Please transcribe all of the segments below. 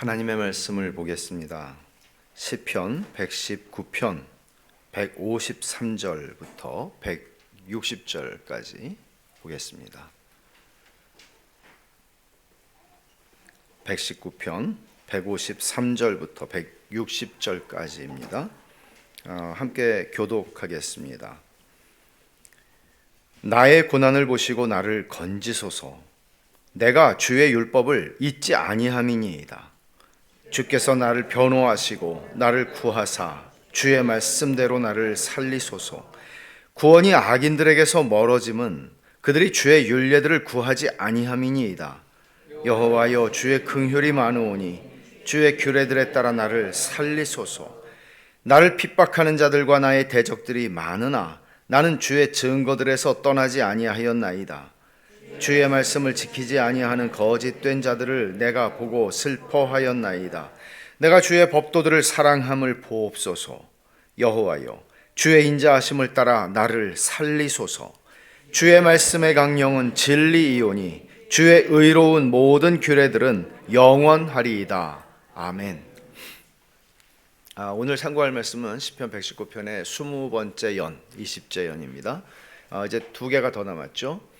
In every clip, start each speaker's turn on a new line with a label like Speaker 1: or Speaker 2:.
Speaker 1: 하나님의 말씀을 보겠습니다. 시편 119편 153절부터 160절까지 보겠습니다. 119편 153절부터 160절까지입니다. 함께 교독하겠습니다. 나의 고난을 보시고 나를 건지소서. 내가 주의 율법을 잊지 아니함이니이다. 주께서 나를 변호하시고 나를 구하사 주의 말씀대로 나를 살리소서. 구원이 악인들에게서 멀어짐은 그들이 주의 율례들을 구하지 아니함이니이다. 여호와여, 주의 긍휼이 많으오니 주의 규례들에 따라 나를 살리소서. 나를 핍박하는 자들과 나의 대적들이 많으나 나는 주의 증거들에서 떠나지 아니하였나이다. 주의 말씀을 지키지 아니하는 거짓된 자들을 내가 보고 슬퍼하였나이다. 내가 주의 법도들을 사랑함을 보옵소서. 여호와여, 주의 인자하심을 따라 나를 살리소서. 주의 말씀의 강령은 진리이오니 주의 의로운 모든 규례들은 영원하리이다. 아멘. 오늘 상고할 말씀은 시편 119편의 20번째 연, 20제 연입니다. 이제 두 개가 더 남았죠.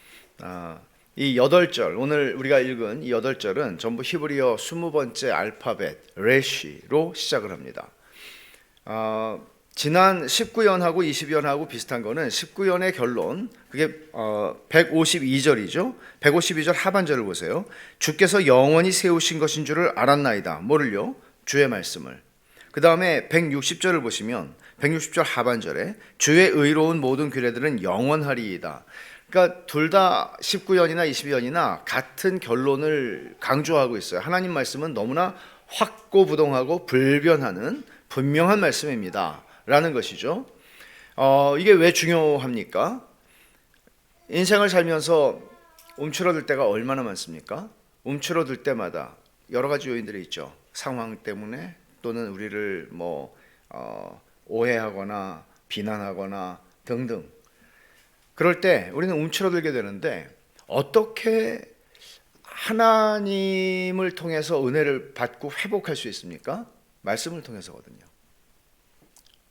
Speaker 1: 이 8절, 오늘 우리가 읽은 이 8절은 전부 히브리어 20번째 알파벳 레시로 시작을 합니다. 지난 19연하고 20연하고 비슷한 거는 19연의 결론, 그게 152절이죠. 152절 하반절을 보세요. 주께서 영원히 세우신 것인 줄을 알았나이다. 뭐를요? 주의 말씀을. 그 다음에 160절을 보시면 160절 하반절에 주의 의로운 모든 규례들은 영원하리이다. 그러니까 둘 다 19연이나 20연이나 같은 결론을 강조하고 있어요. 하나님 말씀은 너무나 확고부동하고 불변하는 분명한 말씀입니다 라는 것이죠. 이게 왜 중요합니까? 인생을 살면서 움츠러들 때가 얼마나 많습니까? 움츠러들 때마다 여러 가지 요인들이 있죠. 상황 때문에, 또는 우리를 오해하거나 비난하거나 등등. 그럴 때 우리는 움츠러들게 되는데, 어떻게 하나님을 통해서 은혜를 받고 회복할 수 있습니까? 말씀을 통해서거든요.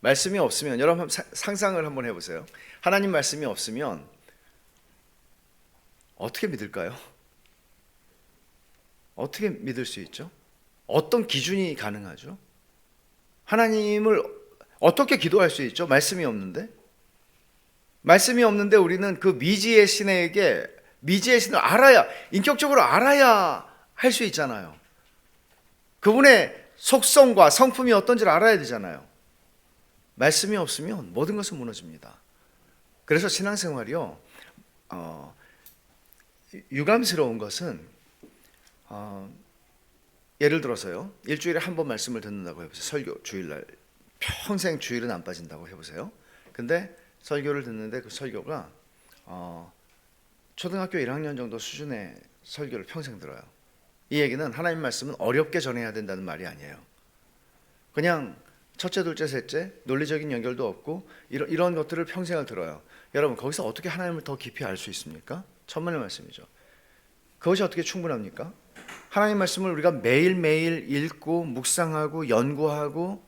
Speaker 1: 말씀이 없으면, 여러분 상상을 한번 해보세요. 하나님 말씀이 없으면 어떻게 믿을까요? 어떻게 믿을 수 있죠? 어떤 기준이 가능하죠? 하나님을 어떻게 기도할 수 있죠? 말씀이 없는데 우리는 그 미지의 신에게, 미지의 신을 알아야, 인격적으로 알아야 할 수 있잖아요. 그분의 속성과 성품이 어떤지를 알아야 되잖아요. 말씀이 없으면 모든 것은 무너집니다. 그래서 신앙생활이요, 유감스러운 것은 예를 들어서요, 일주일에 한 번 말씀을 듣는다고 해보세요. 설교, 주일날. 평생 주일은 안 빠진다고 해보세요. 근데 설교를 듣는데 그 설교가 초등학교 1학년 정도 수준의 설교를 평생 들어요. 이 얘기는 하나님 말씀은 어렵게 전해야 된다는 말이 아니에요. 그냥 첫째, 둘째, 셋째, 논리적인 연결도 없고 이런 것들을 평생을 들어요. 여러분, 거기서 어떻게 하나님을 더 깊이 알 수 있습니까? 천만의 말씀이죠. 그것이 어떻게 충분합니까? 하나님 말씀을 우리가 매일매일 읽고 묵상하고 연구하고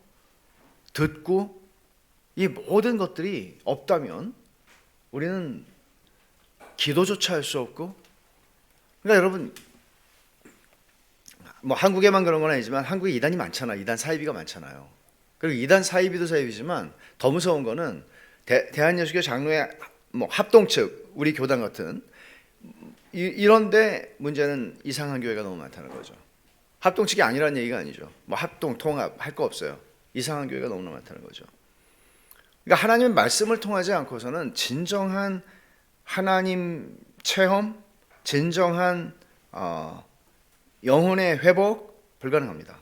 Speaker 1: 듣고, 이 모든 것들이 없다면 우리는 기도조차 할 수 없고, 그러니까 여러분, 한국에만 그런 건 아니지만 한국에 이단이 많잖아요. 이단 사이비가 많잖아요. 그리고 이단 사이비도 사이비지만 더 무서운 거는 대한예수교 장로회 합동측, 우리 교단 같은 이런데 문제는 이상한 교회가 너무 많다는 거죠. 합동측이 아니라는 얘기가 아니죠. 합동, 통합 할 거 없어요. 이상한 교회가 너무나 많다는 거죠. 그러니까 하나님의 말씀을 통하지 않고서는 진정한 하나님 체험, 진정한 영혼의 회복 불가능합니다.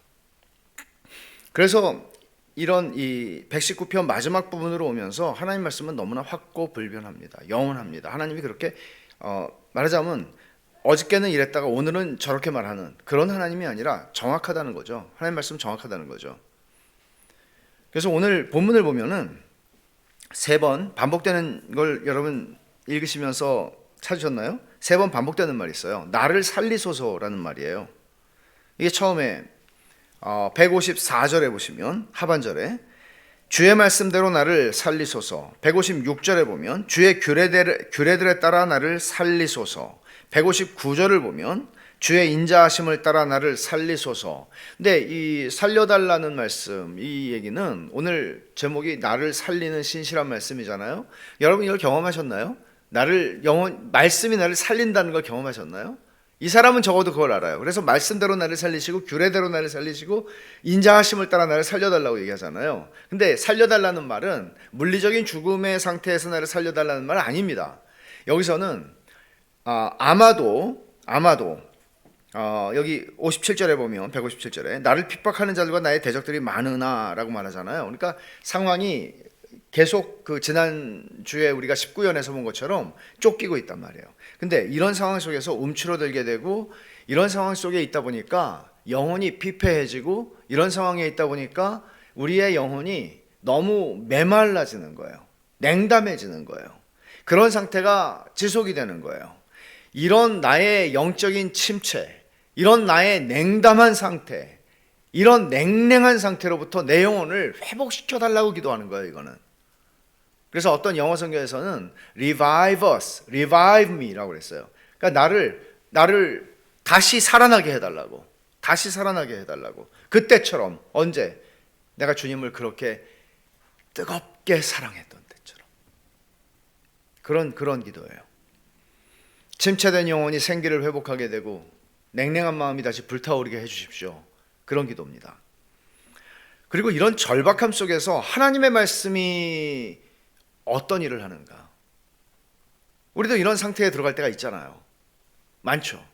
Speaker 1: 그래서 이런 이 119편 마지막 부분으로 오면서 하나님 말씀은 너무나 확고불변합니다. 영원합니다. 하나님이 그렇게 말하자면 어저께는 이랬다가 오늘은 저렇게 말하는 그런 하나님이 아니라 정확하다는 거죠. 하나님 말씀은 정확하다는 거죠. 그래서 오늘 본문을 보면은 3번 반복되는 걸 여러분 읽으시면서 찾으셨나요? 3번 반복되는 말이 있어요. 나를 살리소서라는 말이에요. 이게 처음에 154절에 보시면 하반절에 주의 말씀대로 나를 살리소서. 156절에 보면 주의 규례들에 따라 나를 살리소서. 159절을 보면 주의 인자하심을 따라 나를 살리소서. 근데 이 살려달라는 말씀, 이 얘기는 오늘 제목이 나를 살리는 신실한 말씀이잖아요. 여러분 이걸 경험하셨나요? 말씀이 나를 살린다는 걸 경험하셨나요? 이 사람은 적어도 그걸 알아요. 그래서 말씀대로 나를 살리시고 규례대로 나를 살리시고 인자하심을 따라 나를 살려달라고 얘기하잖아요. 근데 살려달라는 말은 물리적인 죽음의 상태에서 나를 살려달라는 말은 아닙니다. 여기서는 아마도 여기 57절에 보면 157절에 나를 핍박하는 자들과 나의 대적들이 많으나 라고 말하잖아요. 그러니까 상황이 계속 그 지난주에 우리가 19연에서 본 것처럼 쫓기고 있단 말이에요. 근데 이런 상황 속에서 움츠러들게 되고 이런 상황 속에 있다 보니까 영혼이 피폐해지고 이런 상황에 있다 보니까 우리의 영혼이 너무 메말라지는 거예요. 냉담해지는 거예요. 그런 상태가 지속이 되는 거예요. 이런 나의 영적인 침체, 이런 나의 냉담한 상태, 이런 냉랭한 상태로부터 내 영혼을 회복시켜 달라고 기도하는 거예요. 이거는. 그래서 어떤 영어 성경에서는 revive us, revive me라고 그랬어요. 그러니까 나를 다시 살아나게 해달라고, 다시 살아나게 해달라고. 그때처럼 언제 내가 주님을 그렇게 뜨겁게 사랑했던 때처럼 그런 기도예요. 침체된 영혼이 생기를 회복하게 되고 냉랭한 마음이 다시 불타오르게 해주십시오. 그런 기도입니다. 그리고 이런 절박함 속에서 하나님의 말씀이 어떤 일을 하는가? 우리도 이런 상태에 들어갈 때가 있잖아요. 많죠.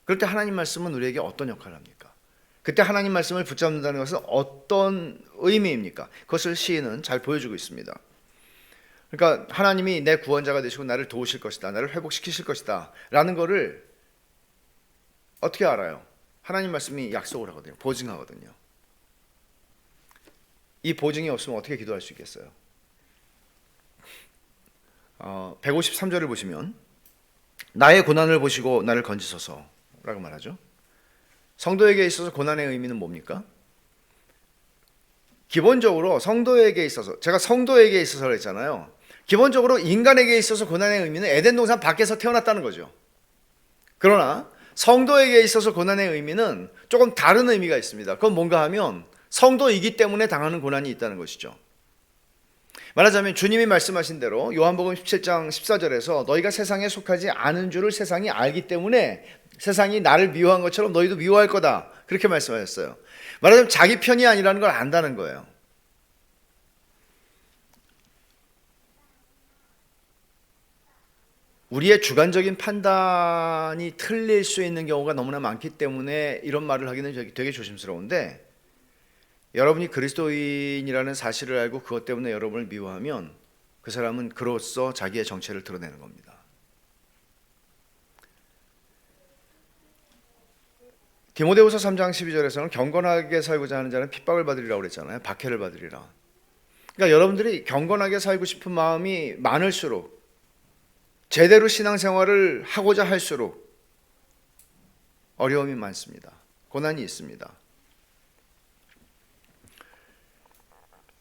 Speaker 1: 그럴 때 하나님 말씀은 우리에게 어떤 역할을 합니까? 그때 하나님 말씀을 붙잡는다는 것은 어떤 의미입니까? 그것을 시인은 잘 보여주고 있습니다. 그러니까 하나님이 내 구원자가 되시고 나를 도우실 것이다, 나를 회복시키실 것이다 라는 거를 어떻게 알아요? 하나님 말씀이 약속을 하거든요. 보증하거든요. 이 보증이 없으면 어떻게 기도할 수 있겠어요? 153절을 보시면 나의 고난을 보시고 나를 건지소서 라고 말하죠. 성도에게 있어서 고난의 의미는 뭡니까? 기본적으로 성도에게 있어서, 제가 성도에게 있어서 그랬잖아요. 기본적으로 인간에게 있어서 고난의 의미는 에덴 동산 밖에서 태어났다는 거죠. 그러나 성도에게 있어서 고난의 의미는 조금 다른 의미가 있습니다. 그건 뭔가 하면 성도이기 때문에 당하는 고난이 있다는 것이죠. 말하자면 주님이 말씀하신 대로 요한복음 17장 14절에서 너희가 세상에 속하지 않은 줄을 세상이 알기 때문에 세상이 나를 미워한 것처럼 너희도 미워할 거다. 그렇게 말씀하셨어요. 말하자면 자기 편이 아니라는 걸 안다는 거예요. 우리의 주관적인 판단이 틀릴 수 있는 경우가 너무나 많기 때문에 이런 말을 하기는 되게 조심스러운데, 여러분이 그리스도인이라는 사실을 알고 그것 때문에 여러분을 미워하면 그 사람은 그로써 자기의 정체를 드러내는 겁니다. 디모데후서 3장 12절에서는 경건하게 살고자 하는 자는 핍박을 받으리라고 그랬잖아요. 박해를 받으리라. 그러니까 여러분들이 경건하게 살고 싶은 마음이 많을수록, 제대로 신앙생활을 하고자 할수록 어려움이 많습니다. 고난이 있습니다.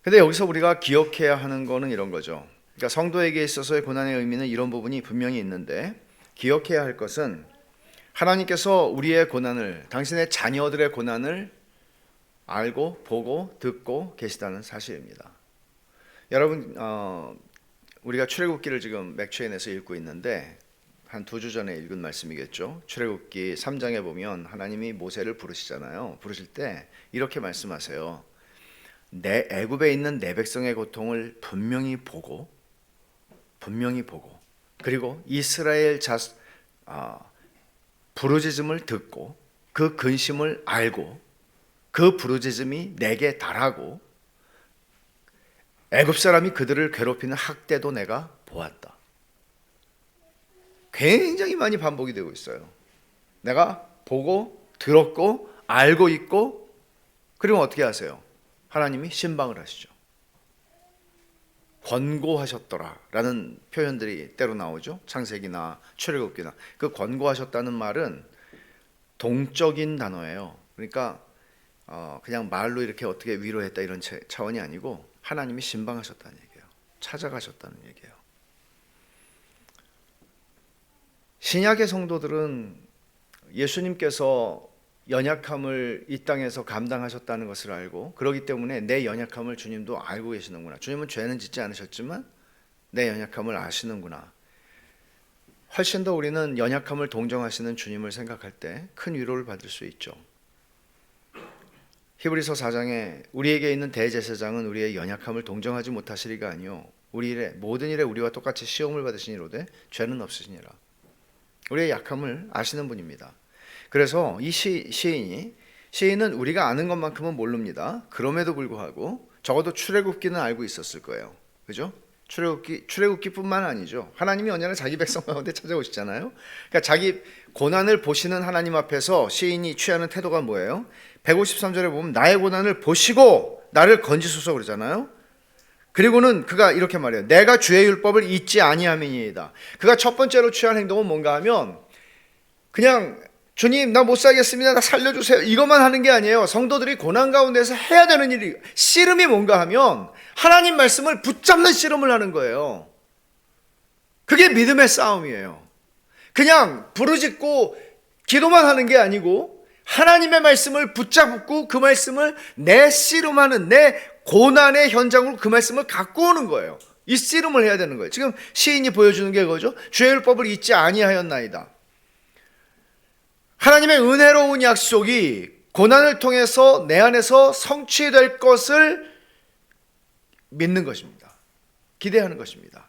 Speaker 1: 근데 여기서 우리가 기억해야 하는 거는 이런 거죠. 그러니까 성도에게 있어서의 고난의 의미는 이런 부분이 분명히 있는데, 기억해야 할 것은 하나님께서 우리의 고난을, 당신의 자녀들의 고난을 알고 보고 듣고 계시다는 사실입니다. 여러분, 우리가 출애굽기를 지금 맥주엔에서 읽고 있는데 한 2주 전에 읽은 말씀이겠죠. 출애굽기 3장에 보면 하나님이 모세를 부르시잖아요. 부르실 때 이렇게 말씀하세요. 내 애굽에 있는 내 백성의 고통을 분명히 보고 그리고 이스라엘 부르짖음을 듣고 그 근심을 알고 그 부르짖음이 내게 달하고 애굽 사람이 그들을 괴롭히는 학대도 내가 보았다. 굉장히 많이 반복이 되고 있어요. 내가 보고 들었고 알고 있고, 그리고 어떻게 하세요? 하나님이 신방을 하시죠. 권고하셨더라 라는 표현들이 때로 나오죠. 창세기나 출애굽기나. 그 권고하셨다는 말은 동적인 단어예요. 그러니까 그냥 말로 이렇게 어떻게 위로했다 이런 차원이 아니고 하나님이 신방하셨다는 얘기예요. 찾아가셨다는 얘기예요. 신약의 성도들은 예수님께서 연약함을 이 땅에서 감당하셨다는 것을 알고, 그렇기 때문에 내 연약함을 주님도 알고 계시는구나. 주님은 죄는 짓지 않으셨지만 내 연약함을 아시는구나. 훨씬 더 우리는 연약함을 동정하시는 주님을 생각할 때 큰 위로를 받을 수 있죠. 히브리서 4장에 우리에게 있는 대제사장은 우리의 연약함을 동정하지 못하시리가 아니요 모든 일에 우리와 똑같이 시험을 받으시니로되 죄는 없으시니라. 우리의 약함을 아시는 분입니다. 그래서 이 시인은 우리가 아는 것만큼은 모릅니다. 그럼에도 불구하고 적어도 출애굽기는 알고 있었을 거예요. 그죠? 출애굽기뿐만 아니죠. 하나님이 언제나 자기 백성 가운데 찾아오시잖아요. 그러니까 자기 고난을 보시는 하나님 앞에서 시인이 취하는 태도가 뭐예요? 153절에 보면 나의 고난을 보시고 나를 건지소서 그러잖아요. 그리고는 그가 이렇게 말해요. 내가 주의 율법을 잊지 아니함이니이다. 그가 첫 번째로 취한 행동은 뭔가 하면 그냥 주님 나 못 살겠습니다. 나 살려주세요. 이것만 하는 게 아니에요. 성도들이 고난 가운데서 해야 되는 일이, 씨름이 뭔가 하면 하나님 말씀을 붙잡는 씨름을 하는 거예요. 그게 믿음의 싸움이에요. 그냥 부르짖고 기도만 하는 게 아니고 하나님의 말씀을 붙잡고 그 말씀을 내 씨름하는, 내 고난의 현장으로 그 말씀을 갖고 오는 거예요. 이 씨름을 해야 되는 거예요. 지금 시인이 보여주는 게 그거죠. 주의 율법을 잊지 아니하였나이다. 하나님의 은혜로운 약속이 고난을 통해서 내 안에서 성취될 것을 믿는 것입니다. 기대하는 것입니다.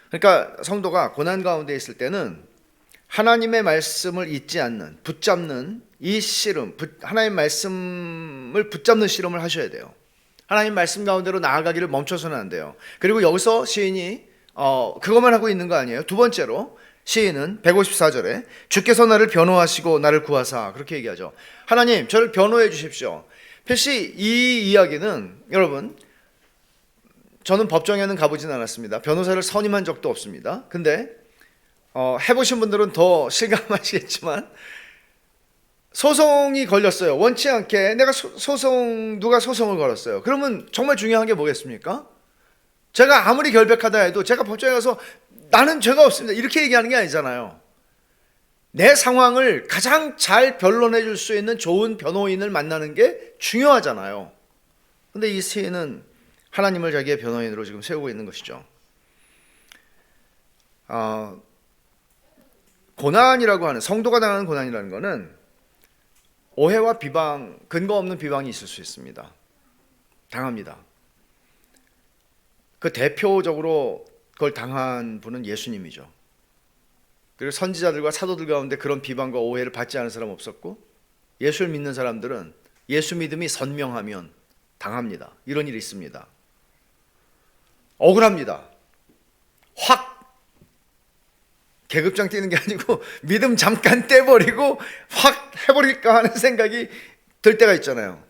Speaker 1: 그러니까 성도가 고난 가운데 있을 때는 하나님의 말씀을 잊지 않는, 붙잡는 이 씨름, 하나님의 말씀을 붙잡는 씨름을 하셔야 돼요. 하나님 말씀 가운데로 나아가기를 멈춰서는 안 돼요. 그리고 여기서 시인이 그것만 하고 있는 거 아니에요. 두 번째로 시인은 154절에 주께서 나를 변호하시고 나를 구하사, 그렇게 얘기하죠. 하나님 저를 변호해 주십시오. 필시 이 이야기는, 여러분 저는 법정에는 가보진 않았습니다. 변호사를 선임한 적도 없습니다. 근데 해보신 분들은 더 실감하시겠지만 소송이 걸렸어요. 원치 않게 내가 누가 소송을 걸었어요. 그러면 정말 중요한 게 뭐겠습니까? 제가 아무리 결백하다 해도 제가 법정에 가서 나는 죄가 없습니다 이렇게 얘기하는 게 아니잖아요. 내 상황을 가장 잘 변론해 줄 수 있는 좋은 변호인을 만나는 게 중요하잖아요. 근데 이 시인은 하나님을 자기의 변호인으로 지금 세우고 있는 것이죠. 고난이라고 하는, 성도가 당하는 고난이라는 것은 오해와 비방, 근거 없는 비방이 있을 수 있습니다. 당합니다. 그 대표적으로 그걸 당한 분은 예수님이죠. 그리고 선지자들과 사도들 가운데 그런 비방과 오해를 받지 않은 사람 없었고, 예수를 믿는 사람들은 예수 믿음이 선명하면 당합니다. 이런 일이 있습니다. 억울합니다. 확 계급장 뛰는 게 아니고 믿음 잠깐 떼버리고 확 해버릴까 하는 생각이 들 때가 있잖아요.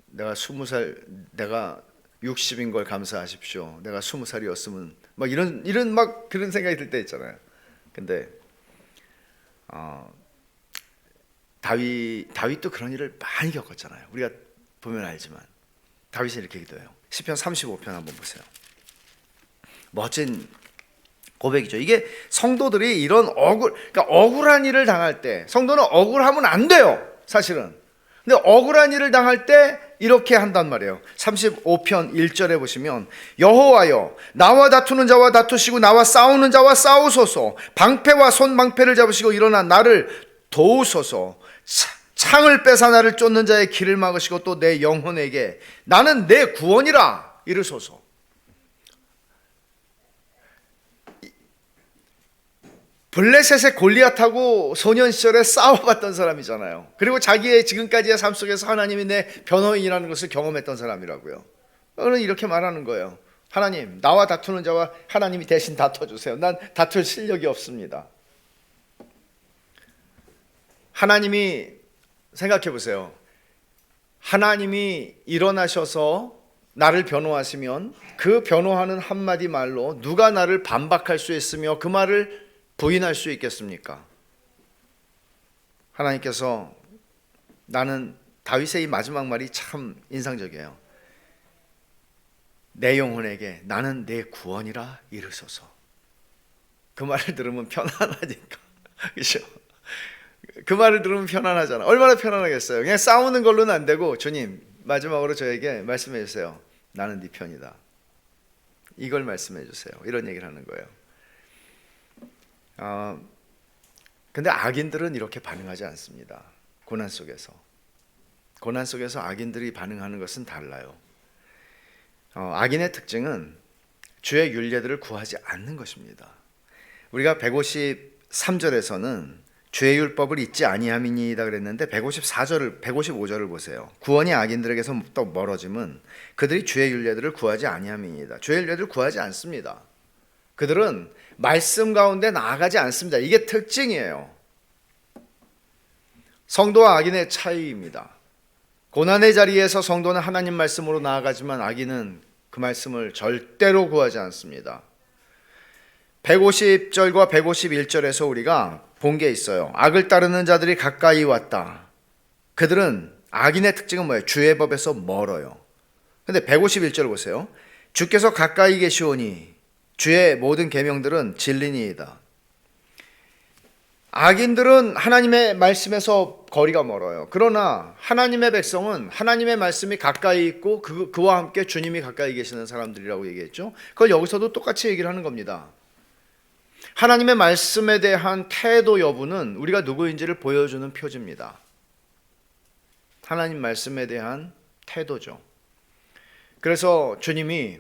Speaker 1: 내가 20살, 내가 60인 걸 감사하십시오. 내가 20살이었으면 막 이런 막 그런 생각이 들 때 있잖아요. 근데 다윗도 그런 일을 많이 겪었잖아요. 우리가 보면 알지만 다윗이 이렇게 기도해요. 시편 35편 한번 보세요. 멋진 고백이죠. 이게 성도들이 이런 그러니까 억울한 일을 당할 때, 성도는 억울하면 안 돼요, 사실은. 근데 억울한 일을 당할 때 이렇게 한단 말이에요. 35편 1절에 보시면 여호와여 나와 다투는 자와 다투시고 나와 싸우는 자와 싸우소서. 방패와 손방패를 잡으시고 일어나 나를 도우소서. 창을 빼사 나를 쫓는 자의 길을 막으시고 또 내 영혼에게 나는 내 구원이라 이르소서. 블레셋의 골리앗하고 소년 시절에 싸워봤던 사람이잖아요. 그리고 자기의 지금까지의 삶 속에서 하나님이 내 변호인이라는 것을 경험했던 사람이라고요. 그는 이렇게 말하는 거예요. 하나님, 나와 다투는 자와 하나님이 대신 다퉈주세요. 난 다툴 실력이 없습니다. 하나님이, 생각해 보세요. 하나님이 일어나셔서 나를 변호하시면 그 변호하는 한마디 말로 누가 나를 반박할 수 있으며 그 말을 부인할 수 있겠습니까? 하나님께서 나는 다윗의 이 마지막 말이 참 인상적이에요. 내 영혼에게 나는 내 구원이라 이르소서. 그 말을 들으면 편안하니까. 그렇죠? 그 말을 들으면 편안하잖아. 얼마나 편안하겠어요. 그냥 싸우는 걸로는 안 되고, 주님 마지막으로 저에게 말씀해 주세요. 나는 네 편이다. 이걸 말씀해 주세요. 이런 얘기를 하는 거예요. 근데 악인들은 이렇게 반응하지 않습니다. 고난 속에서 악인들이 반응하는 것은 달라요. 악인의 특징은 주의 율례들을 구하지 않는 것입니다. 우리가 153절에서는 주의 율법을 잊지 아니함이니이다 그랬는데 155절을 보세요. 구원이 악인들에게서 또 멀어짐은 그들이 주의 율례들을 구하지 아니함이니이다. 주의 율례들을 구하지 않습니다. 그들은 말씀 가운데 나아가지 않습니다. 이게 특징이에요. 성도와 악인의 차이입니다. 고난의 자리에서 성도는 하나님 말씀으로 나아가지만 악인은 그 말씀을 절대로 구하지 않습니다. 150절과 151절에서 우리가 본 게 있어요. 악을 따르는 자들이 가까이 왔다. 그들은 악인의 특징은 뭐예요? 주의 법에서 멀어요. 근데 151절 보세요. 주께서 가까이 계시오니 주의 모든 계명들은 진리니이다. 악인들은 하나님의 말씀에서 거리가 멀어요. 그러나 하나님의 백성은 하나님의 말씀이 가까이 있고 그와 함께 주님이 가까이 계시는 사람들이라고 얘기했죠. 그걸 여기서도 똑같이 얘기를 하는 겁니다. 하나님의 말씀에 대한 태도 여부는 우리가 누구인지를 보여주는 표지입니다. 하나님 말씀에 대한 태도죠. 그래서 주님이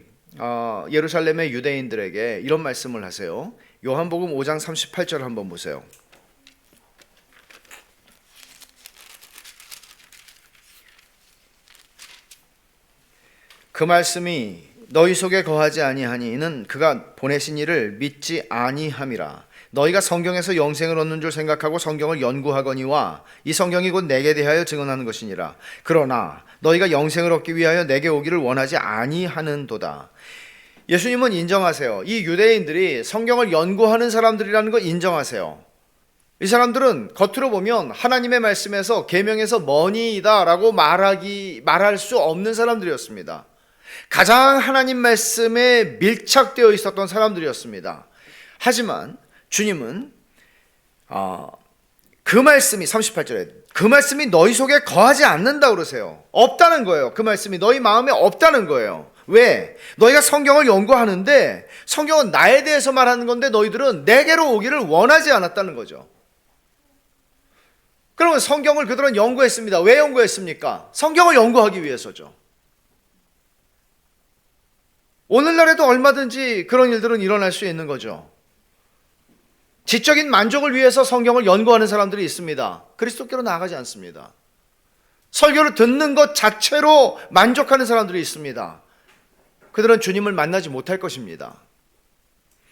Speaker 1: 예루살렘의 유대인들에게 이런 말씀을 하세요. 요한복음 5장 38절 한번 보세요. 그 말씀이 너희 속에 거하지 아니하니 이는 그가 보내신 이를 믿지 아니함이라. 너희가 성경에서 영생을 얻는 줄 생각하고 성경을 연구하거니와 이 성경이 곧 내게 대하여 증언하는 것이니라. 그러나 너희가 영생을 얻기 위하여 내게 오기를 원하지 아니하는도다. 예수님은 인정하세요. 이 유대인들이 성경을 연구하는 사람들이라는 거 인정하세요. 이 사람들은 겉으로 보면 하나님의 말씀에서 계명에서 머니이다라고 말할 수 없는 사람들이었습니다. 가장 하나님 말씀에 밀착되어 있었던 사람들이었습니다. 하지만 주님은 그 말씀이 38절에 그 말씀이 너희 속에 거하지 않는다고 그러세요. 없다는 거예요. 그 말씀이 너희 마음에 없다는 거예요. 왜? 너희가 성경을 연구하는데 성경은 나에 대해서 말하는 건데 너희들은 내게로 오기를 원하지 않았다는 거죠. 그러면 성경을 그들은 연구했습니다. 왜 연구했습니까? 성경을 연구하기 위해서죠. 오늘날에도 얼마든지 그런 일들은 일어날 수 있는 거죠. 지적인 만족을 위해서 성경을 연구하는 사람들이 있습니다. 그리스도께로 나아가지 않습니다. 설교를 듣는 것 자체로 만족하는 사람들이 있습니다. 그들은 주님을 만나지 못할 것입니다.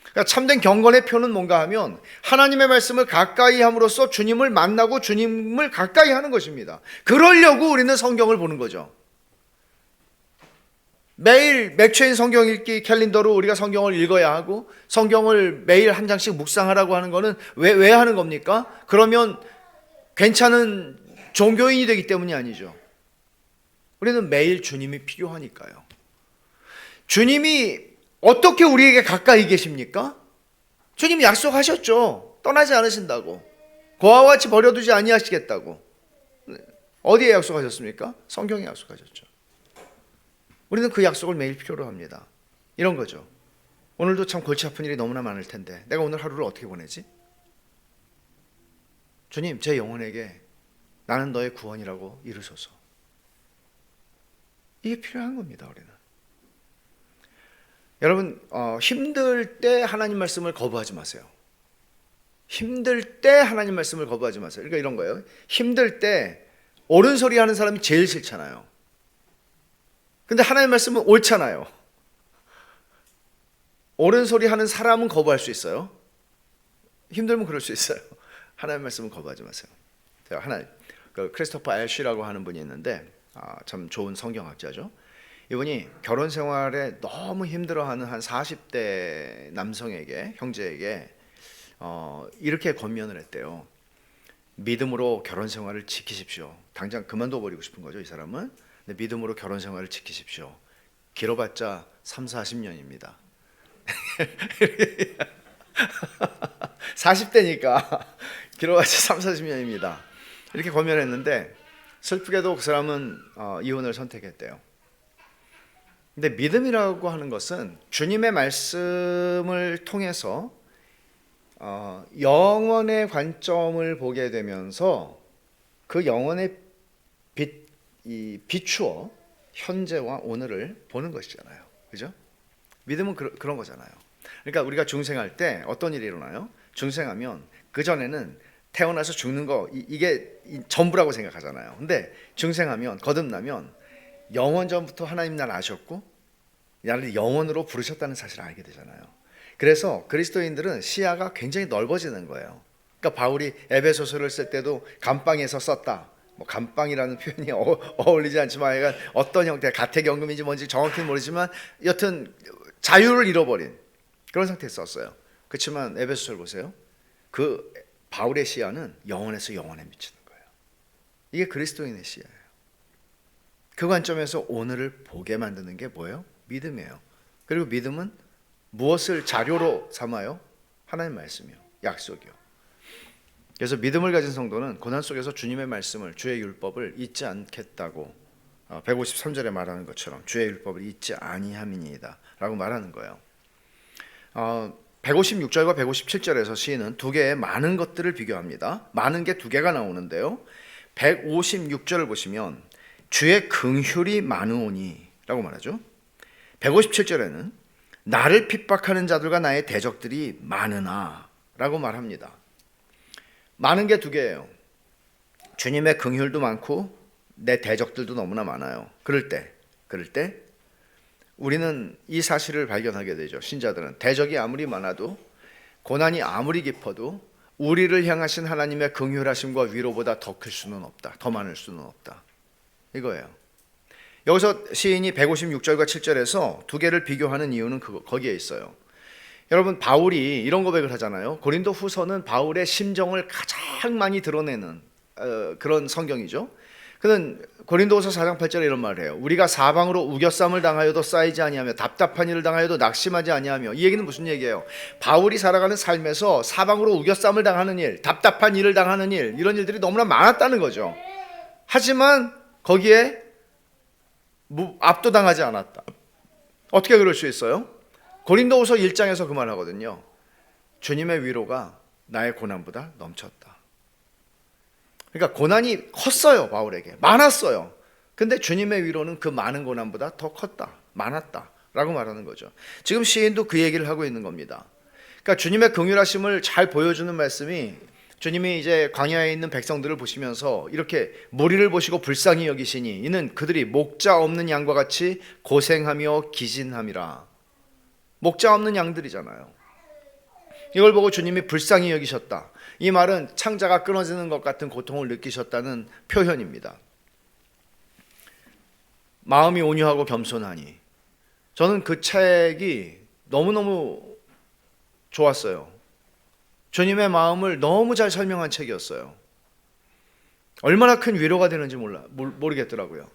Speaker 1: 그러니까 참된 경건의 표는 뭔가 하면 하나님의 말씀을 가까이 함으로써 주님을 만나고 주님을 가까이 하는 것입니다. 그러려고 우리는 성경을 보는 거죠. 매일 맥체인 성경 읽기 캘린더로 우리가 성경을 읽어야 하고 성경을 매일 한 장씩 묵상하라고 하는 것은 왜 하는 겁니까? 그러면 괜찮은 종교인이 되기 때문이 아니죠. 우리는 매일 주님이 필요하니까요. 주님이 어떻게 우리에게 가까이 계십니까? 주님이 약속하셨죠. 떠나지 않으신다고. 고아와 같이 버려두지 아니하시겠다고. 어디에 약속하셨습니까? 성경에 약속하셨죠. 우리는 그 약속을 매일 필요로 합니다. 이런 거죠. 오늘도 참 골치 아픈 일이 너무나 많을 텐데 내가 오늘 하루를 어떻게 보내지? 주님, 제 영혼에게 나는 너의 구원이라고 이르소서. 이게 필요한 겁니다. 우리는. 여러분 힘들 때 하나님 말씀을 거부하지 마세요. 힘들 때 하나님 말씀을 거부하지 마세요. 그러니까 이런 거예요. 힘들 때 옳은 소리 하는 사람이 제일 싫잖아요. 근데 하나님 말씀은 옳잖아요. 옳은 소리 하는 사람은 거부할 수 있어요. 힘들면 그럴 수 있어요. 하나님 말씀은 거부하지 마세요. 제가 크리스토퍼 엘쉬라고 하는 분이 있는데 참 좋은 성경학자죠. 이분이 결혼 생활에 너무 힘들어하는 한 40대 남성에게, 형제에게 이렇게 권면을 했대요. 믿음으로 결혼 생활을 지키십시오. 당장 그만둬 버리고 싶은 거죠, 이 사람은. 근데 믿음으로 결혼 생활을 지키십시오. 길어봤자 3, 40년입니다. 40대니까 길어봤자 3, 40년입니다. 이렇게 권면했는데 슬프게도 그 사람은 이혼을 선택했대요. 근데 믿음이라고 하는 것은 주님의 말씀을 통해서 영원의 관점을 보게 되면서 그 영원에 비추어 현재와 오늘을 보는 것이잖아요. 그죠? 믿음은 그런 거잖아요. 그러니까 우리가 중생할 때 어떤 일이 일어나요? 중생하면 그 전에는 태어나서 죽는 거 이게 전부라고 생각하잖아요. 근데 중생하면 거듭나면 영원 전부터 하나님 날 아셨고 나를 영원으로 부르셨다는 사실을 알게 되잖아요. 그래서 그리스도인들은 시야가 굉장히 넓어지는 거예요. 그러니까 바울이 에베소서를 쓸 때도 감방에서 썼다. 뭐 감방이라는 표현이 어울리지 않지만 어떤 형태, 가택연금인지 뭔지 정확히는 모르지만 여튼 자유를 잃어버린 그런 상태에 썼어요. 그렇지만 에베소서를 보세요. 그 바울의 시야는 영원에서 영원에 미치는 거예요. 이게 그리스도인의 시야예요. 그 관점에서 오늘을 보게 만드는 게 뭐예요? 믿음이에요. 그리고 믿음은 무엇을 자료로 삼아요? 하나님 말씀이요, 약속이요. 그래서 믿음을 가진 성도는 고난 속에서 주님의 말씀을, 주의 율법을 잊지 않겠다고 153절에 말하는 것처럼 주의 율법을 잊지 아니함이니이다 라고 말하는 거예요. 156절과 157절에서 시인은 두 개의 많은 것들을 비교합니다. 많은 게 두 개가 나오는데요. 156절을 보시면 주의 긍휼이 많으오니 라고 말하죠. 157절에는 나를 핍박하는 자들과 나의 대적들이 많으나 라고 말합니다. 많은 게 두 개예요. 주님의 긍휼도 많고 내 대적들도 너무나 많아요. 그럴 때 우리는 이 사실을 발견하게 되죠. 신자들은 대적이 아무리 많아도 고난이 아무리 깊어도 우리를 향하신 하나님의 긍휼하심과 위로보다 더 클 수는 없다. 더 많을 수는 없다. 이거예요. 여기서 시인이 156절과 7절에서 두 개를 비교하는 이유는 거기에 있어요. 여러분, 바울이 이런 고백을 하잖아요. 고린도 후서는 바울의 심정을 가장 많이 드러내는 그런 성경이죠. 그는 고린도후서 4장 8절에 이런 말을 해요. 우리가 사방으로 우겨쌈을 당하여도 쌓이지 아니하며 답답한 일을 당하여도 낙심하지 아니하며. 이 얘기는 무슨 얘기예요? 바울이 살아가는 삶에서 사방으로 우겨쌈을 당하는 일, 답답한 일을 당하는 일, 이런 일들이 너무나 많았다는 거죠. 하지만 거기에 압도당하지 않았다. 어떻게 그럴 수 있어요? 고린도후서 1장에서 그 말 하거든요. 주님의 위로가 나의 고난보다 넘쳤다. 그러니까 고난이 컸어요. 바울에게 많았어요. 근데 주님의 위로는 그 많은 고난보다 더 컸다, 많았다 라고 말하는 거죠. 지금 시인도 그 얘기를 하고 있는 겁니다. 그러니까 주님의 긍휼하심을 잘 보여주는 말씀이, 주님이 이제 광야에 있는 백성들을 보시면서 이렇게 무리를 보시고 불쌍히 여기시니 이는 그들이 목자 없는 양과 같이 고생하며 기진함이라. 목자 없는 양들이잖아요. 이걸 보고 주님이 불쌍히 여기셨다. 이 말은 창자가 끊어지는 것 같은 고통을 느끼셨다는 표현입니다. 마음이 온유하고 겸손하니. 저는 그 책이 너무너무 좋았어요. 주님의 마음을 너무 잘 설명한 책이었어요. 얼마나 큰 위로가 되는지 모르겠더라고요.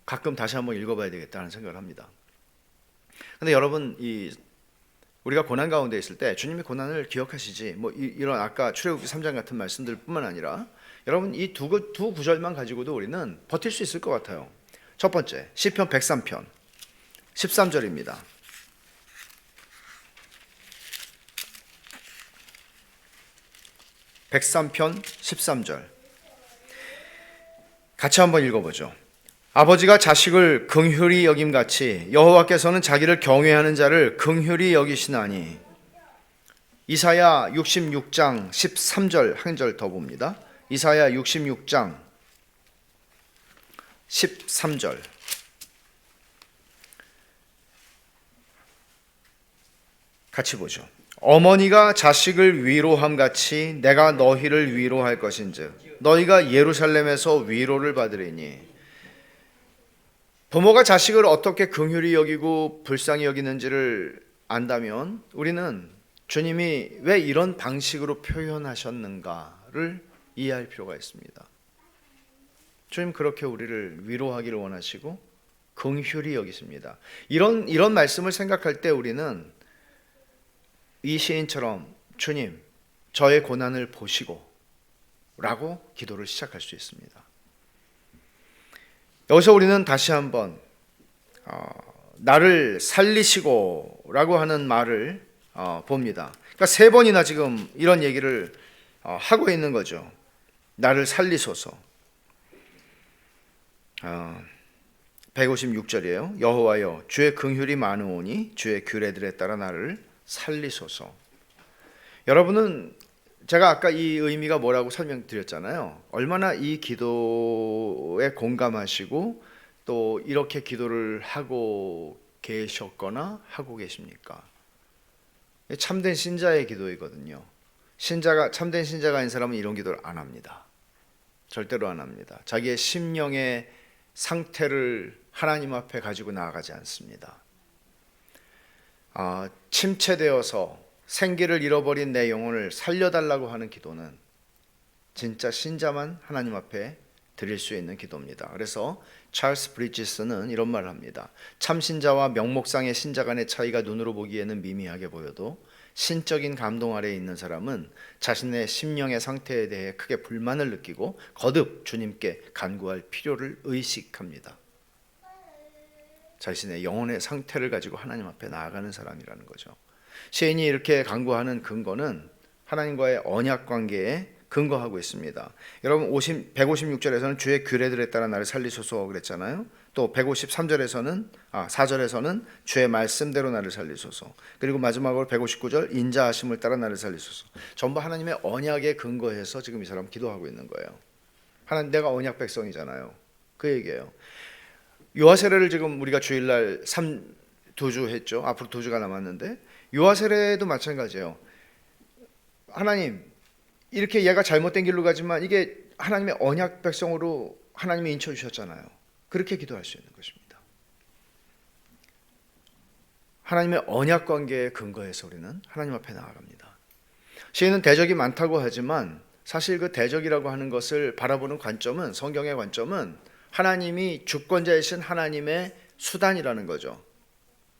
Speaker 1: 가끔 다시 한번 읽어봐야 되겠다는 생각을 합니다. 근데 여러분, 우리가 고난 가운데 있을 때 주님이 고난을 기억하시지, 뭐 이런 아까 출애굽기 3장 같은 말씀들 뿐만 아니라 여러분 이 두 구절만 가지고도 우리는 버틸 수 있을 것 같아요. 첫 번째, 시편 103편 13절입니다. (103편) 13절 같이 한번 읽어보죠. 아버지가 자식을 긍휼히 여김같이 여호와께서는 자기를 경외하는 자를 긍휼히 여기시나니. 이사야 66장 13절 한 절 더 봅니다. 이사야 66장 13절 같이 보죠. 어머니가 자식을 위로함같이 내가 너희를 위로할 것인즉 너희가 예루살렘에서 위로를 받으리니. 부모가 자식을 어떻게 긍휼히 여기고 불쌍히 여기는지를 안다면 우리는 주님이 왜 이런 방식으로 표현하셨는가를 이해할 필요가 있습니다. 주님 그렇게 우리를 위로하기를 원하시고 긍휼히 여기십니다. 이런 말씀을 생각할 때 우리는 이 시인처럼 주님 저의 고난을 보시고 라고 기도를 시작할 수 있습니다. 여기서 우리는 다시 한번 나를 살리시고 라고 하는 말을 봅니다. 그러니까 3번이나 지금 이런 얘기를 하고 있는 거죠. 나를 살리소서. 156절이에요. 여호와여 주의 긍휼이 많으오니 주의 규례들에 따라 나를 살리소서. 여러분은 제가 아까 이 의미가 뭐라고 설명드렸잖아요. 얼마나 이 기도에 공감하시고 또 이렇게 기도를 하고 계셨거나 하고 계십니까? 참된 신자의 기도이거든요. 참된 신자가 아닌 사람은 이런 기도를 안 합니다. 절대로 안 합니다. 자기의 심령의 상태를 하나님 앞에 가지고 나아가지 않습니다. 침체되어서 생기를 잃어버린 내 영혼을 살려달라고 하는 기도는 진짜 신자만 하나님 앞에 드릴 수 있는 기도입니다. 그래서 찰스 브리지스는 이런 말을 합니다. 참신자와 명목상의 신자 간의 차이가 눈으로 보기에는 미미하게 보여도 신적인 감동 아래에 있는 사람은 자신의 심령의 상태에 대해 크게 불만을 느끼고 거듭 주님께 간구할 필요를 의식합니다. 자신의 영혼의 상태를 가지고 하나님 앞에 나아가는 사람이라는 거죠. 시인이 이렇게 간구하는 근거는 하나님과의 언약 관계에 근거하고 있습니다. 여러분 156절에서는 주의 규례들에 따라 나를 살리소서 그랬잖아요. 또 153절에서는 4절에서는 주의 말씀대로 나를 살리소서. 그리고 마지막으로 159절 인자하심을 따라 나를 살리소서. 전부 하나님의 언약에 근거해서 지금 이 사람 기도하고 있는 거예요. 하나님 내가 언약 백성이잖아요. 그 얘기예요. 유아세례를 지금 우리가 주일날 2주 했죠. 앞으로 2주가 남았는데 유아세례도 마찬가지예요. 하나님 이렇게 얘가 잘못된 길로 가지만 이게 하나님의 언약 백성으로 하나님이 인쳐주셨잖아요. 그렇게 기도할 수 있는 것입니다. 하나님의 언약 관계에 근거해서 우리는 하나님 앞에 나아갑니다. 시인은 대적이 많다고 하지만 사실 그 대적이라고 하는 것을 바라보는 관점은 성경의 관점은 하나님이 주권자이신 하나님의 수단이라는 거죠.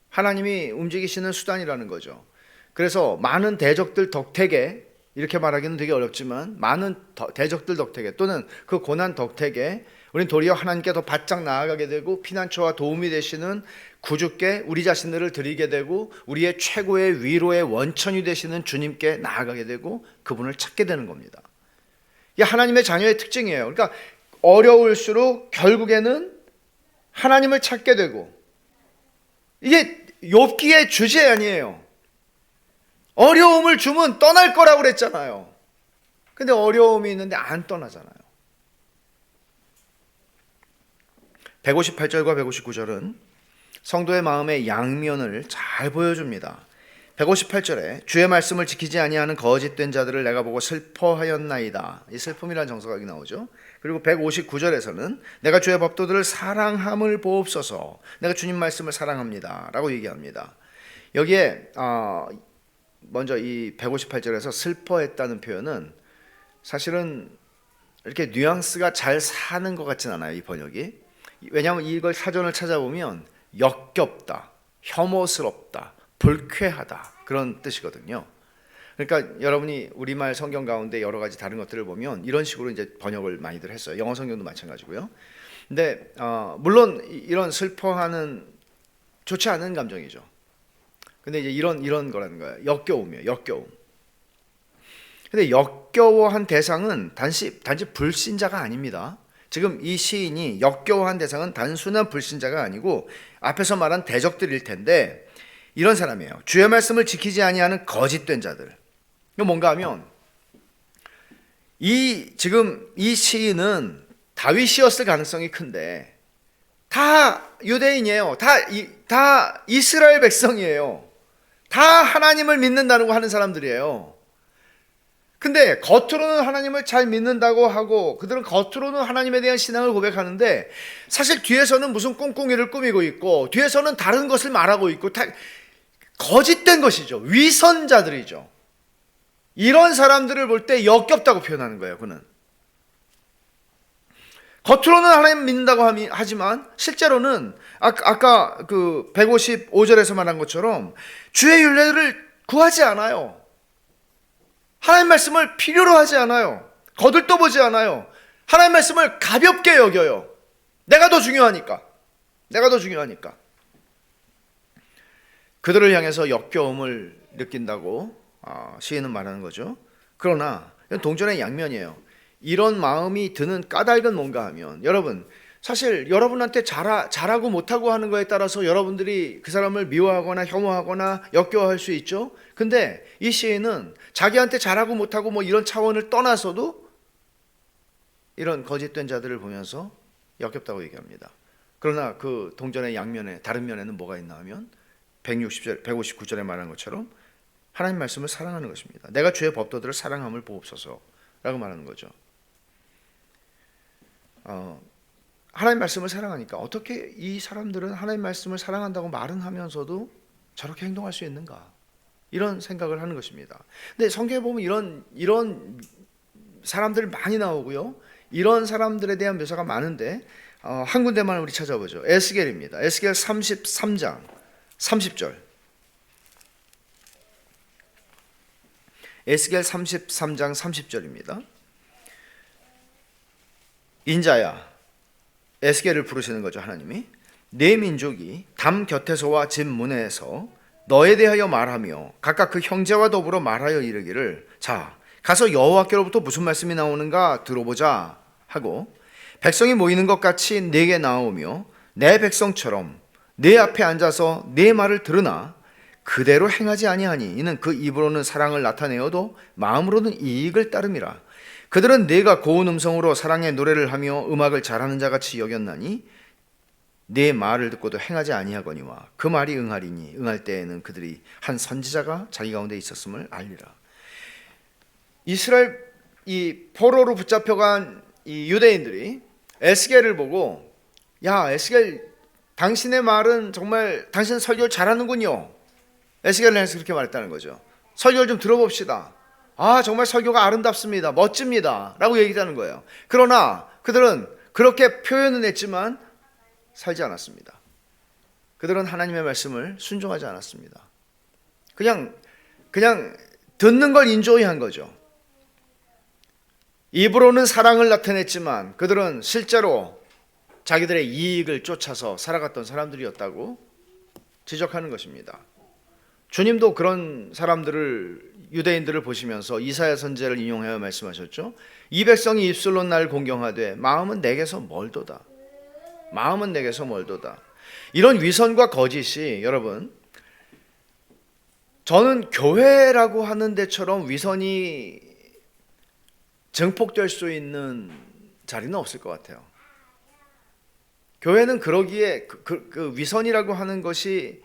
Speaker 1: 하나님이 움직이시는 수단이라는 거죠. 그래서 많은 대적들 덕택에 이렇게 말하기는 되게 어렵지만 많은 대적들 덕택에 또는 그 고난 덕택에 우리는 도리어 하나님께 더 바짝 나아가게 되고 피난처와 도움이 되시는 구주께 우리 자신들을 드리게 되고 우리의 최고의 위로의 원천이 되시는 주님께 나아가게 되고 그분을 찾게 되는 겁니다. 이게 하나님의 자녀의 특징이에요. 그러니까 어려울수록 결국에는 하나님을 찾게 되고 이게 욥기의 주제 아니에요. 어려움을 주면 떠날 거라고 그랬잖아요. 근데 어려움이 있는데 안 떠나잖아요. 158절과 159절은 성도의 마음의 양면을 잘 보여줍니다. 158절에 주의 말씀을 지키지 아니하는 거짓된 자들을 내가 보고 슬퍼하였나이다. 이 슬픔이라는 정서가 여기 나오죠. 그리고 159절에서는 내가 주의 법도들을 사랑함을 보옵소서. 내가 주님 말씀을 사랑합니다 라고 얘기합니다. 여기에 먼저 이 158절에서 슬퍼했다는 표현은 사실은 이렇게 뉘앙스가 잘 사는 것 같진 않아요. 이 번역이. 왜냐하면 이걸 사전을 찾아보면 역겹다, 혐오스럽다, 불쾌하다 그런 뜻이거든요. 그러니까 여러분이 우리말 성경 가운데 여러 가지 다른 것들을 보면 이런 식으로 이제 번역을 많이들 했어요. 영어 성경도 마찬가지고요. 근데 물론 이런 슬퍼하는 좋지 않은 감정이죠. 근데 이제 이런 거라는 거예요. 역겨움이에요. 역겨움. 근데 역겨워한 대상은 단지 불신자가 아닙니다. 지금 이 시인이 역겨워한 대상은 단순한 불신자가 아니고 앞에서 말한 대적들일 텐데 이런 사람이에요. 주의 말씀을 지키지 아니하는 거짓된 자들. 이거 뭔가 하면 지금 이 시인은 다윗이었을 가능성이 큰데 다 유대인이에요. 다 이스라엘 백성이에요. 다 하나님을 믿는다고 하는 사람들이에요. 근데 겉으로는 하나님을 잘 믿는다고 하고 그들은 겉으로는 하나님에 대한 신앙을 고백하는데 사실 뒤에서는 무슨 꿍꿍이를 꾸미고 있고 뒤에서는 다른 것을 말하고 있고 거짓된 것이죠. 위선자들이죠. 이런 사람들을 볼 때 역겹다고 표현하는 거예요. 그는 겉으로는 하나님 믿는다고 하지만 실제로는 아까 그 155절에서 말한 것처럼 주의 윤례를 구하지 않아요. 하나님 말씀을 필요로 하지 않아요. 거들떠보지 않아요. 하나님 말씀을 가볍게 여겨요. 내가 더 중요하니까. 그들을 향해서 역겨움을 느낀다고 시인은 말하는 거죠. 그러나 이건 동전의 양면이에요. 이런 마음이 드는 까닭은 뭔가 하면, 여러분 사실 여러분한테 잘하고 못하고 하는 거에 따라서 여러분들이 그 사람을 미워하거나 혐오하거나 역겨워할 수 있죠. 근데 이 시인은 자기한테 잘하고 못하고 뭐 이런 차원을 떠나서도 이런 거짓된 자들을 보면서 역겹다고 얘기합니다. 그러나 그 동전의 양면에, 다른 면에는 뭐가 있나 하면 159절에 말한 것처럼 하나님 말씀을 사랑하는 것입니다. 내가 주의 법도들을 사랑함을 보옵소서라고 말하는 거죠. 하나님 말씀을 사랑하니까 어떻게 이 사람들은 하나님 말씀을 사랑한다고 말은 하면서도 저렇게 행동할 수 있는가, 이런 생각을 하는 것입니다. 근데 성경에 보면 이런 사람들 많이 나오고요, 이런 사람들에 대한 묘사가 많은데 한 군데만 우리 찾아보죠. 에스겔입니다. 에스겔 33장 30절. 에스겔 33장 30절입니다. 인자야, 에스겔을 부르시는 거죠. 하나님이 내 민족이 담 곁에서와 집 문에서 너에 대하여 말하며 각각 그 형제와 더불어 말하여 이르기를, 자 가서 여호와께로부터 무슨 말씀이 나오는가 들어보자 하고, 백성이 모이는 것 같이 내게 나오며 내 백성처럼 내 앞에 앉아서 내 말을 들으나 그대로 행하지 아니하니 이는 그 입으로는 사랑을 나타내어도 마음으로는 이익을 따름이라. 그들은 내가 고운 음성으로 사랑의 노래를 하며 음악을 잘하는 자같이 여겼나니 내 말을 듣고도 행하지 아니하거니와 그 말이 응하리니 응할 때에는 그들이 한 선지자가 자기 가운데 있었음을 알리라. 이스라엘 이 포로로 붙잡혀간 이 유대인들이 에스겔을 보고, 야 에스겔, 당신의 말은 정말 당신 설교를 잘하는군요. 에스겔을 향해서 그렇게 말했다는 거죠. 설교를 좀 들어봅시다. 정말 설교가 아름답습니다. 멋집니다. 라고 얘기하는 거예요. 그러나 그들은 그렇게 표현은 했지만 살지 않았습니다. 그들은 하나님의 말씀을 순종하지 않았습니다. 그냥 듣는 걸 인조이 한 거죠. 입으로는 사랑을 나타냈지만 그들은 실제로 자기들의 이익을 쫓아서 살아갔던 사람들이었다고 지적하는 것입니다. 주님도 그런 사람들을, 유대인들을 보시면서 이사야 선지자를 인용하여 말씀하셨죠. 이 백성이 입술로 날 공경하되 마음은 내게서 멀도다. 이런 위선과 거짓이, 여러분 저는 교회라고 하는 데처럼 위선이 증폭될 수 있는 자리는 없을 것 같아요. 교회는 그러기에 그 위선이라고 하는 것이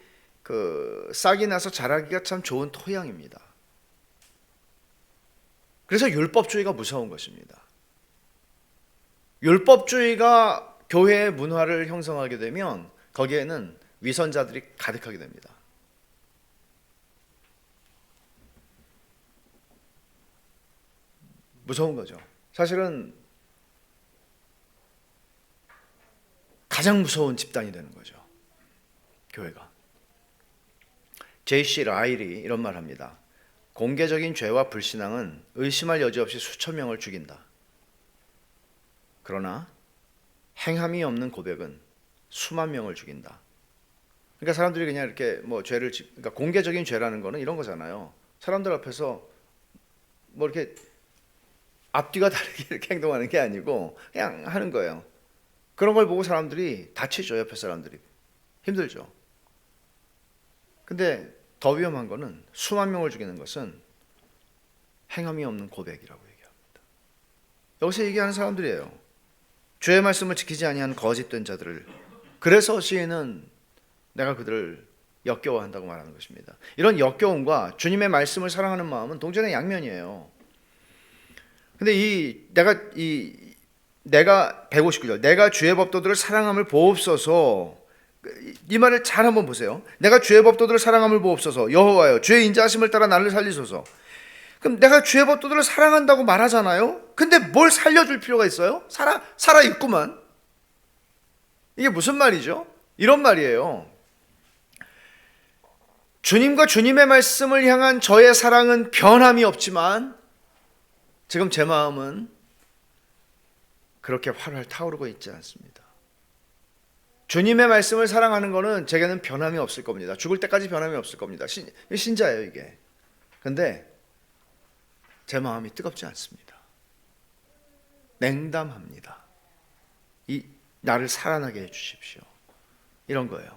Speaker 1: 싹이 나서 자라기가 참 좋은 토양입니다. 그래서 율법주의가 무서운 것입니다. 율법주의가 교회의 문화를 형성하게 되면 거기에는 위선자들이 가득하게 됩니다. 무서운 거죠. 사실은 가장 무서운 집단이 되는 거죠, 교회가. J.C. 라일이 이런 말 합니다. 공개적인 죄와 불신앙은 의심할 여지 없이 수천 명을 죽인다. 그러나 행함이 없는 고백은 수만 명을 죽인다. 그러니까 사람들이 그냥 이렇게 그러니까 공개적인 죄라는 거는 이런 거잖아요. 사람들 앞에서 이렇게 앞뒤가 다르게 이렇게 행동하는 게 아니고 그냥 하는 거예요. 그런 걸 보고 사람들이 다치죠. 옆에 사람들이 힘들죠. 근데 더 위험한 거는 수만 명을 죽이는 것은 행함이 없는 고백이라고 얘기합니다. 여기서 얘기하는 사람들이에요. 주의 말씀을 지키지 아니한 거짓된 자들을. 그래서 시인은 내가 그들을 역겨워한다고 말하는 것입니다. 이런 역겨움과 주님의 말씀을 사랑하는 마음은 동전의 양면이에요. 근데 내가 159절, 내가 주의 법도들을 사랑함을 보옵소서, 이 말을 잘 한번 보세요. 내가 주의 법도들을 사랑함을 보옵소서. 여호와여 주의 인자하심을 따라 나를 살리소서. 그럼 내가 주의 법도들을 사랑한다고 말하잖아요. 근데 뭘 살려줄 필요가 있어요? 살아 있구만. 이게 무슨 말이죠? 이런 말이에요. 주님과 주님의 말씀을 향한 저의 사랑은 변함이 없지만 지금 제 마음은 그렇게 활활 타오르고 있지 않습니다. 주님의 말씀을 사랑하는 것은 제게는 변함이 없을 겁니다. 죽을 때까지 변함이 없을 겁니다. 신자예요 이게. 근데 제 마음이 뜨겁지 않습니다. 냉담합니다. 나를 살아나게 해주십시오. 이런 거예요.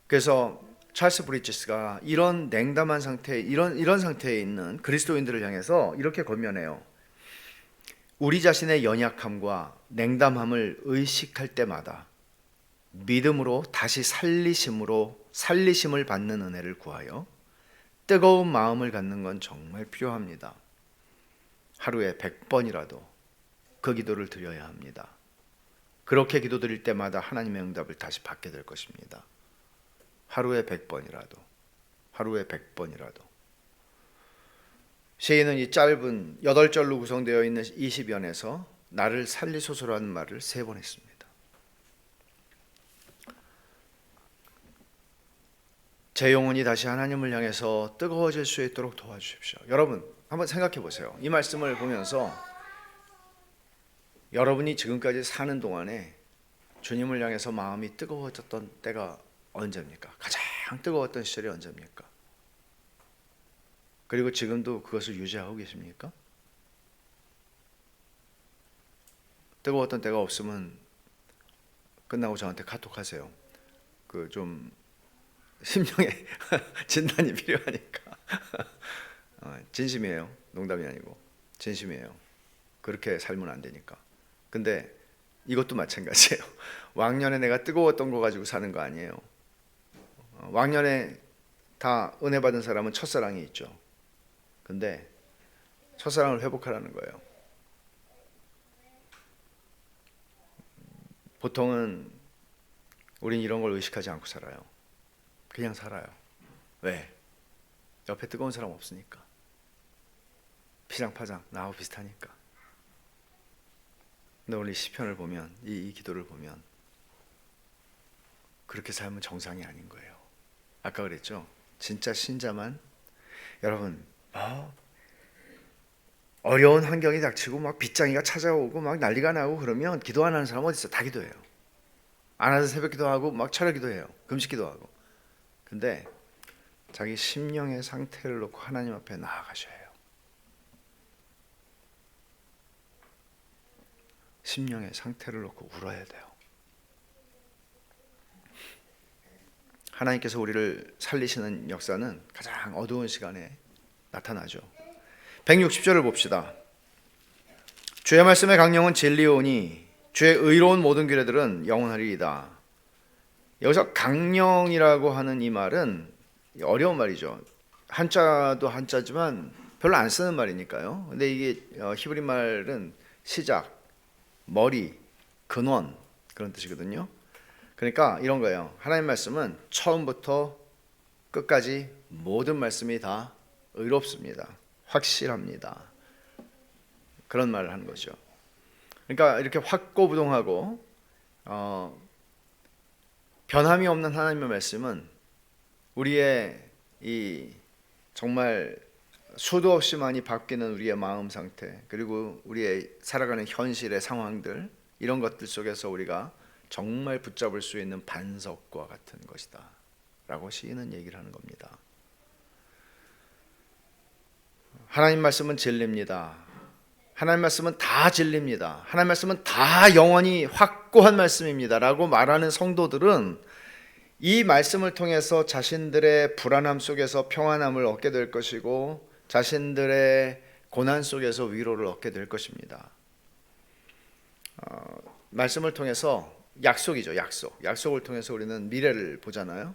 Speaker 1: 그래서 찰스 브리지스가 이런 냉담한 상태, 이런 상태에 있는 그리스도인들을 향해서 이렇게 권면해요. 우리 자신의 연약함과 냉담함을 의식할 때마다 믿음으로 다시 살리심을 받는 은혜를 구하여 뜨거운 마음을 갖는 건 정말 필요합니다. 하루에 100번이라도 그 기도를 드려야 합니다. 그렇게 기도드릴 때마다 하나님의 응답을 다시 받게 될 것입니다. 하루에 100번이라도, 하루에 100번이라도. 시인은 이 짧은 8절로 구성되어 있는 이 시편에서 나를 살리소서라는 말을 3번 했습니다. 제 영혼이 다시 하나님을 향해서 뜨거워질 수 있도록 도와주십시오. 여러분 한번 생각해 보세요. 이 말씀을 보면서 여러분이 지금까지 사는 동안에 주님을 향해서 마음이 뜨거워졌던 때가 언제입니까? 가장 뜨거웠던 시절이 언제입니까? 그리고 지금도 그것을 유지하고 계십니까? 뜨거웠던 때가 없으면 끝나고 저한테 카톡하세요. 그 좀 심령의 진단이 필요하니까. 진심이에요. 농담이 아니고 진심이에요. 그렇게 살면 안 되니까. 근데 이것도 마찬가지예요. 왕년에 내가 뜨거웠던 거 가지고 사는 거 아니에요. 왕년에 다 은혜 받은 사람은 첫사랑이 있죠. 근데 첫사랑을 회복하라는 거예요. 보통은 우린 이런 걸 의식하지 않고 살아요. 그냥 살아요. 왜? 옆에 뜨거운 사람 없으니까. 피장파장 나하고 비슷하니까. 근데 오늘 이 시편을 보면 이 기도를 보면 그렇게 살면 정상이 아닌 거예요. 아까 그랬죠? 진짜 신자만 여러분 어려운 환경이 닥치고 막 빗장이가 찾아오고 막 난리가 나고 그러면 기도 안 하는 사람 어디 있어? 다 기도해요. 안 와서 새벽 기도하고 막 철야 기도해요. 금식 기도하고. 근데 자기 심령의 상태를 놓고 하나님 앞에 나아가셔야 해요. 심령의 상태를 놓고 울어야 돼요. 하나님께서 우리를 살리시는 역사는 가장 어두운 시간에 나타나죠. 160절을 봅시다. 주의 말씀의 강령은 진리오니 주의 의로운 모든 규례들은 영원하리이다. 여기서 강령이라고 하는 이 말은 어려운 말이죠. 한자도 한자지만 별로 안 쓰는 말이니까요. 근데 이게 히브리 말은 시작, 머리, 근원 그런 뜻이거든요. 그러니까 이런 거예요. 하나님 말씀은 처음부터 끝까지 모든 말씀이 다 의롭습니다. 확실합니다. 그런 말을 하는 거죠. 그러니까 이렇게 확고부동하고 변함이 없는 하나님의 말씀은 우리의 이 정말 수도 없이 많이 바뀌는 우리의 마음 상태, 그리고 우리의 살아가는 현실의 상황들, 이런 것들 속에서 우리가 정말 붙잡을 수 있는 반석과 같은 것이다 라고 시인은 얘기를 하는 겁니다. 하나님 말씀은 진리입니다. 하나님 말씀은 다 진리입니다. 하나님 말씀은 다 영원히 확고한 말씀입니다 라고 말하는 성도들은 이 말씀을 통해서 자신들의 불안함 속에서 평안함을 얻게 될 것이고 자신들의 고난 속에서 위로를 얻게 될 것입니다. 말씀을 통해서 약속이죠. 약속을 통해서 우리는 미래를 보잖아요.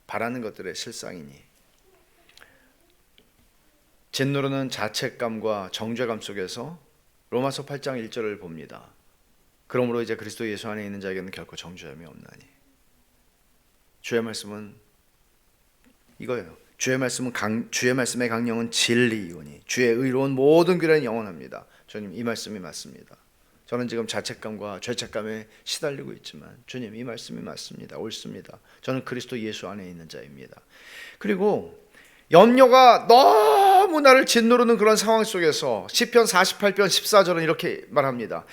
Speaker 1: 바라는 것들의 실상이니. 진노로는 자책감과 정죄감 속에서 로마서 8장 1절을 봅니다. 그러므로 이제 그리스도 예수 안에 있는 자에게는 결코 정죄함이 없나니. 주의 말씀은 이거예요. 주의 말씀의 강령은 진리이오니 주의 의로운 모든 규례는 영원합니다. 주님, 이 말씀이 맞습니다. 저는 지금 자책감과 죄책감에 시달리고 있지만 주님, 이 말씀이 맞습니다. 옳습니다. 저는 그리스도 예수 안에 있는 자입니다. 그리고 염려가 너무 나를 짓누르는 그런 상황 속에서 시편 48편 14절은 이렇게 말합니다.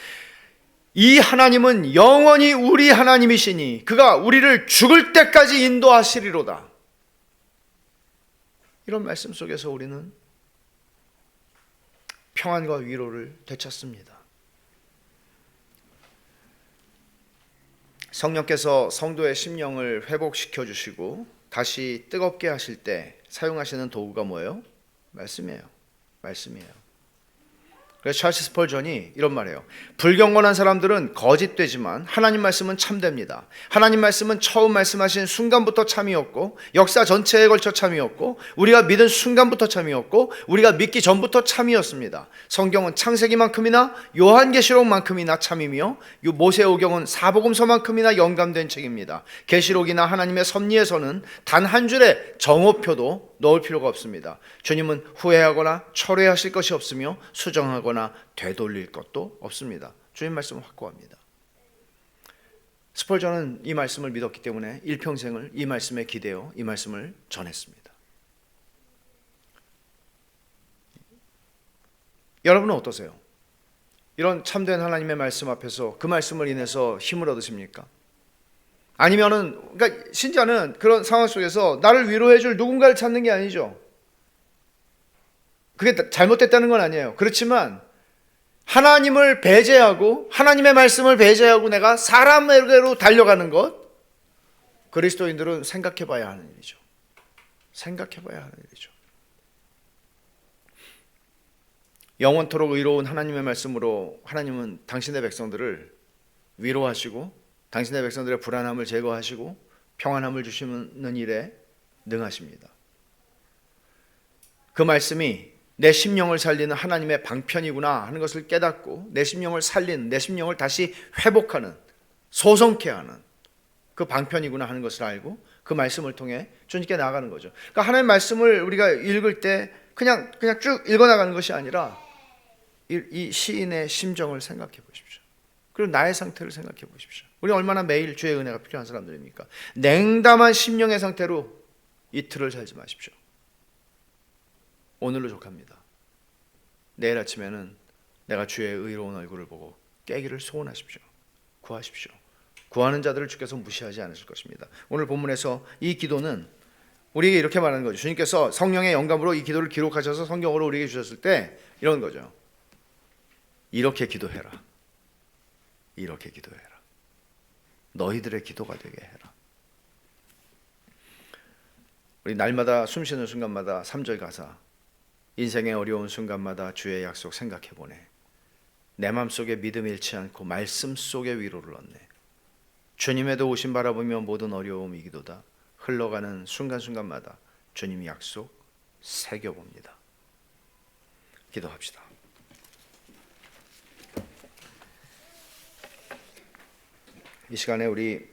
Speaker 1: 이 하나님은 영원히 우리 하나님이시니 그가 우리를 죽을 때까지 인도하시리로다. 이런 말씀 속에서 우리는 평안과 위로를 되찾습니다. 성령께서 성도의 심령을 회복시켜 주시고 다시 뜨겁게 하실 때 사용하시는 도구가 뭐예요? 말씀이에요. 말씀이에요. 그래서 찰스 스펄전이 이런 말이에요. 불경건한 사람들은 거짓되지만 하나님 말씀은 참됩니다. 하나님 말씀은 처음 말씀하신 순간부터 참이었고 역사 전체에 걸쳐 참이었고 우리가 믿은 순간부터 참이었고 우리가 믿기 전부터 참이었습니다. 성경은 창세기만큼이나 요한계시록만큼이나 참이며 모세오경은 사복음서만큼이나 영감된 책입니다. 계시록이나 하나님의 섭리에서는 단 한 줄의 정오표도 넣을 필요가 없습니다. 주님은 후회하거나 철회하실 것이 없으며 수정하거나 되돌릴 것도 없습니다. 주님 말씀은 확고합니다. 스펄전은 이 말씀을 믿었기 때문에 일평생을 이 말씀에 기대어 이 말씀을 전했습니다. 여러분은 어떠세요? 이런 참된 하나님의 말씀 앞에서 그 말씀을 인해서 힘을 얻으십니까? 아니면은, 그러니까 신자는 그런 상황 속에서 나를 위로해 줄 누군가를 찾는 게 아니죠. 그게 잘못됐다는 건 아니에요. 그렇지만 하나님을 배제하고 하나님의 말씀을 배제하고 내가 사람에게로 달려가는 것, 그리스도인들은 생각해 봐야 하는 일이죠. 생각해 봐야 하는 일이죠. 영원토록 의로운 하나님의 말씀으로 하나님은 당신의 백성들을 위로하시고 당신의 백성들의 불안함을 제거하시고 평안함을 주시는 일에 능하십니다. 그 말씀이 내 심령을 살리는 하나님의 방편이구나 하는 것을 깨닫고 내 심령을 살리는, 내 심령을 다시 회복하는, 소성케 하는 그 방편이구나 하는 것을 알고 그 말씀을 통해 주님께 나아가는 거죠. 그러니까 하나님의 말씀을 우리가 읽을 때 그냥 쭉 읽어나가는 것이 아니라 이 시인의 심정을 생각해 보십시오. 그리고 나의 상태를 생각해 보십시오. 우리 얼마나 매일 주의 은혜가 필요한 사람들입니까? 냉담한 심령의 상태로 이틀을 살지 마십시오. 오늘로 족합니다. 내일 아침에는 내가 주의 의로운 얼굴을 보고 깨기를 소원하십시오. 구하십시오. 구하는 자들을 주께서 무시하지 않으실 것입니다. 오늘 본문에서 이 기도는 우리에게 이렇게 말하는 거죠. 주님께서 성령의 영감으로 이 기도를 기록하셔서 성경으로 우리에게 주셨을 때 이런 거죠. 이렇게 기도해라. 이렇게 기도해라. 너희들의 기도가 되게 해라. 우리 날마다 숨쉬는 순간마다 3절 가사, 인생의 어려운 순간마다 주의 약속 생각해보네. 내 맘속에 믿음 잃지 않고 말씀 속에 위로를 얻네. 주님의 도우심 바라보며 모든 어려움 이기도다. 흘러가는 순간순간마다 주님 약속 새겨봅니다. 기도합시다. 이 시간에 우리